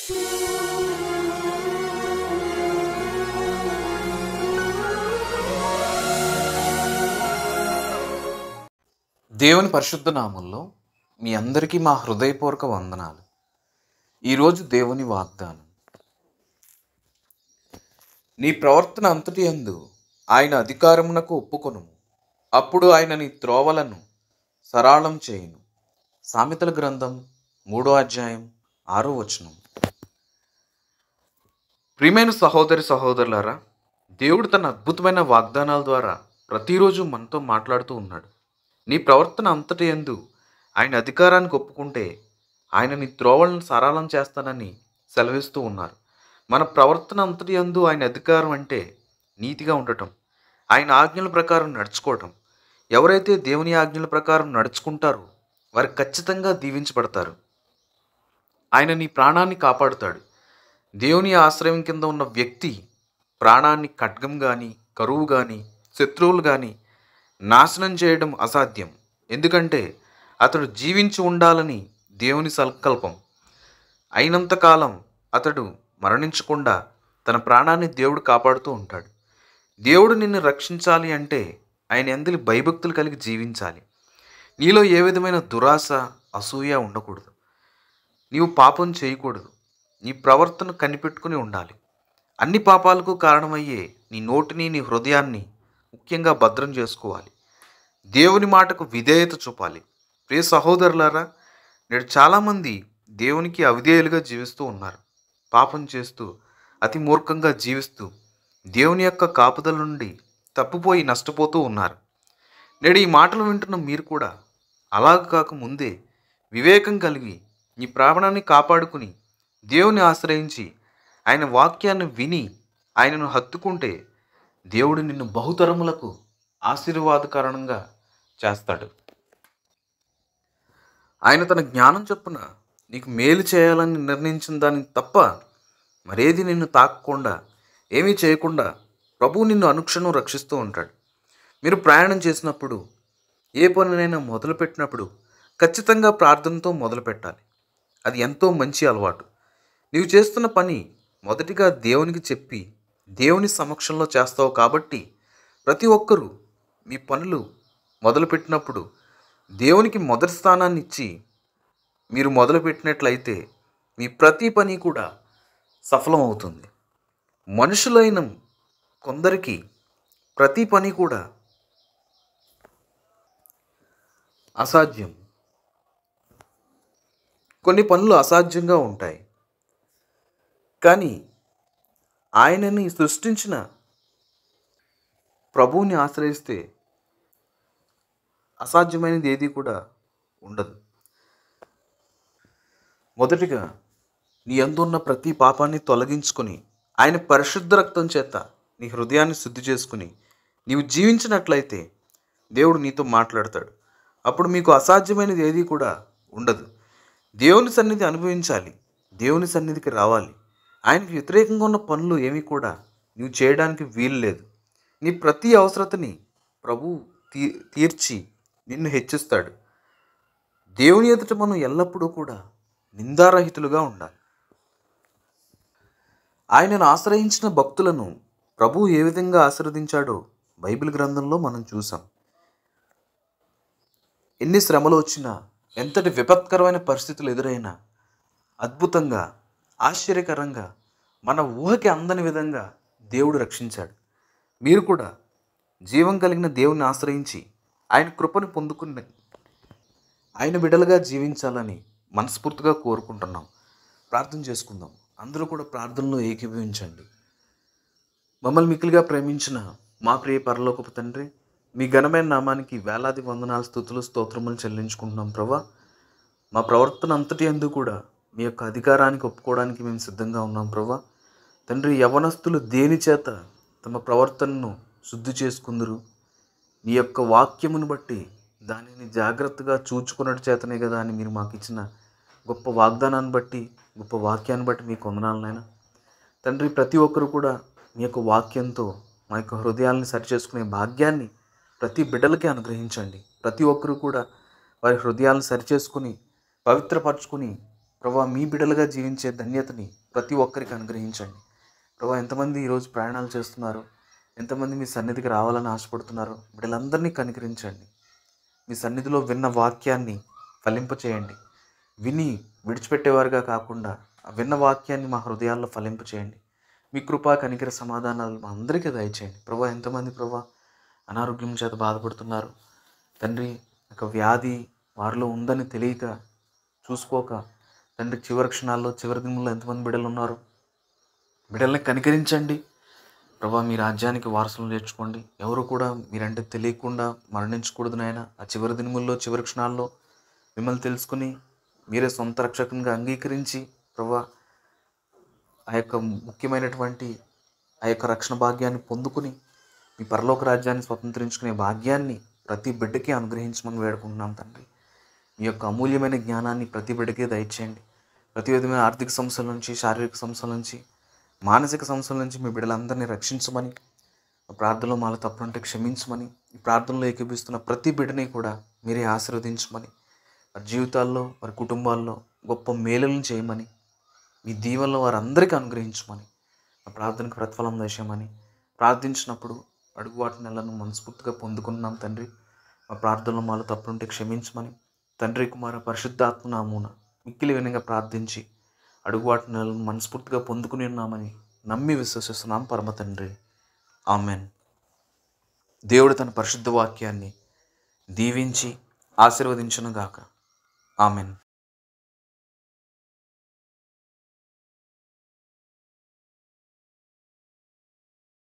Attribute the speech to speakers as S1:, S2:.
S1: దేవుని పరిశుద్ధ నామంలో మీ అందరికీ మా హృదయపూర్వక వందనాలు. ఈరోజు దేవుని వాగ్దానం, నీ ప్రవర్తన అంతటి యందు ఆయన అధికారమునకు ఒప్పుకొనుము, అప్పుడు ఆయన నీ త్రోవలను సరళం చేయును. సామెతల గ్రంథం 3వ అధ్యాయం 6వ వచనం. ప్రియమైన సహోదరి సహోదరులారా, దేవుడు తన అద్భుతమైన వాగ్దానాల ద్వారా ప్రతిరోజు మనతో మాట్లాడుతూ ఉన్నాడు. నీ ప్రవర్తన అంతటి యందు ఆయన అధికారానికి ఒప్పుకుంటే ఆయన నీ త్రోవలను సరళం చేస్తానని సెలవిస్తూ ఉన్నారు. మన ప్రవర్తన అంతటి యందు ఆయన అధికారం అంటే నీతిగా ఉండటం, ఆయన ఆజ్ఞల ప్రకారం నడుచుకోవటం. ఎవరైతే దేవుని ఆజ్ఞల ప్రకారం నడుచుకుంటారో వారు ఖచ్చితంగా దీవించబడతారు. ఆయన నీ ప్రాణాన్ని కాపాడుతాడు. దేవుని ఆశ్రయం కింద ఉన్న వ్యక్తి ప్రాణాన్ని ఖడ్గం కానీ, కరువు కానీ, శత్రువులు కానీ నాశనం చేయడం అసాధ్యం. ఎందుకంటే అతడు జీవించి ఉండాలని దేవుని సంకల్పం. అయినంతకాలం అతడు మరణించకుండా తన ప్రాణాన్ని దేవుడు కాపాడుతూ ఉంటాడు. దేవుడు నిన్ను రక్షించాలి అంటే ఆయన యందు భయభక్తులు కలిగి జీవించాలి. నీలో ఏ విధమైన దురాశ, అసూయ ఉండకూడదు. నీవు పాపం చేయకూడదు. నీ ప్రవర్తన కనిపెట్టుకుని ఉండాలి. అన్ని పాపాలకు కారణమయ్యే నీ నోటిని, నీ హృదయాన్ని ముఖ్యంగా భద్రం చేసుకోవాలి. దేవుని మాటకు విధేయత చూపాలి. ప్రియ సహోదరులారా, నేడు చాలామంది దేవునికి అవిధేయులుగా జీవిస్తూ ఉన్నారు. పాపం చేస్తూ, అతి మూర్ఖంగా జీవిస్తూ, దేవుని యొక్క కాపుదల నుండి తప్పిపోయి నష్టపోతూ ఉన్నారు. నేడు ఈ మాటలు వింటున్న మీరు కూడా అలాగ కాకముందే వివేకం కలిగి నీ ప్రాణాన్ని కాపాడుకుని దేవుని ఆశ్రయించి ఆయన వాక్యాన్ని విని ఆయనను హత్తుకుంటే దేవుడు నిన్ను బహుతరములకు ఆశీర్వాదకరంగా చేస్తాడు. ఆయన తన జ్ఞానం చొప్పున నీకు మేలు చేయాలని నిర్ణయించిన దాన్ని తప్ప మరేది నిన్ను తాకకుండా, ఏమీ చేయకుండా ప్రభువు నిన్ను అనుక్షణం రక్షిస్తూ ఉంటాడు. మీరు ప్రయాణం చేసినప్పుడు, ఏ పనినైనా మొదలుపెట్టినప్పుడు ఖచ్చితంగా ప్రార్థనతో మొదలుపెట్టాలి. అది ఎంతో మంచి అలవాటు. నీవు చేస్తున్న పని మొదటిగా దేవునికి చెప్పి దేవుని సమక్షంలో చేస్తావు కాబట్టి ప్రతి ఒక్కరూ మీ పనులు మొదలుపెట్టినప్పుడు దేవునికి మొదటి స్థానాన్ని ఇచ్చి మీరు మొదలుపెట్టినట్లయితే మీ ప్రతి పని కూడా సఫలమవుతుంది. మనుషులైన కొందరికి ప్రతి పని కూడా అసాధ్యం. కొన్ని పనులు అసాధ్యంగా ఉంటాయి. కానీ ఆయనని సృష్టించిన ప్రభువుని ఆశ్రయిస్తే అసాధ్యమైనది ఏది కూడా ఉండదు. మొదటిగా నీ యందు ఉన్న ప్రతి పాపాన్ని తొలగించుకొని ఆయన పరిశుద్ధ రక్తం చేత నీ హృదయాన్ని శుద్ధి చేసుకుని నీవు జీవించినట్లయితే దేవుడు నీతో మాట్లాడతాడు. అప్పుడు మీకు అసాధ్యమైనది ఏది కూడా ఉండదు. దేవుని సన్నిధి అనుభవించాలి. దేవుని సన్నిధికి రావాలి. ఆయనకు వ్యతిరేకంగా ఉన్న పనులు ఏమీ కూడా నీవు చేయడానికి వీలు లేదు. నీ ప్రతి అవసరతని ప్రభు తీర్చి నిన్ను హెచ్చిస్తాడు. దేవుని ఎదుట మనం ఎల్లప్పుడూ కూడా నిందారహితులుగా ఉండాలి. ఆయనను ఆశ్రయించిన భక్తులను ప్రభువు ఏ విధంగా ఆశీర్వదించాడో బైబిల్ గ్రంథంలో మనం చూసాం. ఎన్ని శ్రమలు వచ్చినా, ఎంతటి విపత్కరమైన పరిస్థితులు ఎదురైనా అద్భుతంగా, ఆశ్చర్యకరంగా, మన ఊహకి అందని విధంగా దేవుడు రక్షించాడు. మీరు కూడా జీవం కలిగిన దేవుని ఆశ్రయించి ఆయన కృపను పొందుకుని ఆయన బిడ్డలుగా జీవించాలని మనస్ఫూర్తిగా కోరుకుంటున్నాం. ప్రార్థన చేసుకుందాం. అందరూ కూడా ప్రార్థనలో ఏకీభవించండి. మమ్మల్ని మిక్కిలిగా ప్రేమించిన మా ప్రియ పరలోకపు తండ్రి, మీ ఘనమైన నామానికి వేలాది వందనాలు, స్తుతులు, స్తోత్రములు చెల్లించుకుంటున్నాం. ప్రభా, మా ప్రవర్తన అంతటి యందు కూడా మీ యొక్క అధికారానికి ఒప్పుకోవడానికి మేము సిద్ధంగా ఉన్నాం. ప్రభా తండ్రి, యవనస్తులు దేని చేత తమ ప్రవర్తనను శుద్ధి చేసుకుందరు? నీ యొక్క వాక్యమును బట్టి దానిని జాగ్రత్తగా చూచుకున్నట్టు చేతనే కదా అని మీరు మాకు ఇచ్చిన గొప్ప వాగ్దానాన్ని బట్టి, గొప్ప వాక్యాన్ని బట్టి మీకు వందనాలు నాయన. తండ్రి, ప్రతి ఒక్కరు కూడా మీ యొక్క వాక్యంతో మా యొక్క హృదయాలను సరిచేసుకునే భాగ్యాన్ని ప్రతి బిడ్డలకి అనుగ్రహించండి. ప్రతి ఒక్కరు కూడా వారి హృదయాలను సరిచేసుకుని పవిత్రపరచుకుని ప్రభా మీ బిడ్డలుగా జీవించే ధన్యతని ప్రతి ఒక్కరికి అనుగ్రహించండి. ప్రభా ఎంతమంది ఈరోజు ప్రయాణాలు చేస్తున్నారు, ఎంతమంది మీ సన్నిధికి రావాలని ఆశపడుతున్నారు, బిడ్డలందరినీ కనికరించండి. మీ సన్నిధిలో విన్న వాక్యాన్ని ఫలింపచేయండి. విని విడిచిపెట్టేవారుగా కాకుండా ఆ విన్న వాక్యాన్ని మా హృదయాల్లో ఫలింపచేయండి. మీ కృపా కనికర సమాధానాలు మా అందరికీ దయచేయండి. ప్రభా ఎంతమంది ప్రభా అనారోగ్యం చేత బాధపడుతున్నారు తండ్రి, ఒక వ్యాధి వారిలో ఉందని తెలియక చూసుకోక తండ్రి చివరి క్షణాల్లో చివరి దినంలో ఎంతమంది బిడ్డలు ఉన్నారు, బిడ్డల్ని కనికరించండి. ప్రభా మీ రాజ్యానికి వారసులు నేర్చుకోండి. ఎవరు కూడా మీరంటే తెలియకుండా మరణించకూడదు నాయన. ఆ చివరి దినముల్లో చివరి క్షణాల్లో మిమ్మల్ని తెలుసుకుని మీరే సొంత రక్షకునిగా అంగీకరించి ప్రభా ఆ యొక్క ముఖ్యమైనటువంటి ఆ యొక్క రక్షణ భాగ్యాన్ని పొందుకుని మీ పరలోక రాజ్యాన్ని స్వతంత్రించుకునే భాగ్యాన్ని ప్రతి బిడ్డకి అనుగ్రహించమని వేడుకుంటున్నాం తండ్రి. మీ యొక్క అమూల్యమైన జ్ఞానాన్ని ప్రతి బిడ్డకే దయచేయండి. ప్రతి విధమైన ఆర్థిక సమస్యల నుంచి, శారీరక సమస్యల నుంచి, మానసిక సమస్యల నుంచి మీ బిడ్డలందరినీ రక్షించమని, ప్రార్థనలో మాలో తప్పుంటే క్షమించమని, ఈ ప్రార్థనలో ఏకీపిస్తున్న ప్రతి బిడ్డని కూడా మీరే ఆశీర్వదించమని, వారి జీవితాల్లో వారి కుటుంబాల్లో గొప్ప మేలులను చేయమని, మీ దీవెనలో వారందరికీ అనుగ్రహించమని, ఆ ప్రార్థనకు ప్రతిఫలం దయచేయమని ప్రార్థించినప్పుడు అడుగు వాటి నెలను మనస్ఫూర్తిగా పొందుకున్నాం తండ్రి. మా ప్రార్థనలో మాలో తప్పుంటే క్షమించమని తండ్రి కుమార పరిశుద్ధాత్మ నామమున మిక్కిలి వినంగా ప్రార్థించి అడుగు వాటి నెలను మనస్ఫూర్తిగా పొందుకుని ఉన్నామని నమ్మి విశ్వసిస్తున్నాం పరమ తండ్రి. ఆమెన్. దేవుడు తన పరిశుద్ధ వాక్యాన్ని దీవించి ఆశీర్వదించును గాక. ఆమెన్.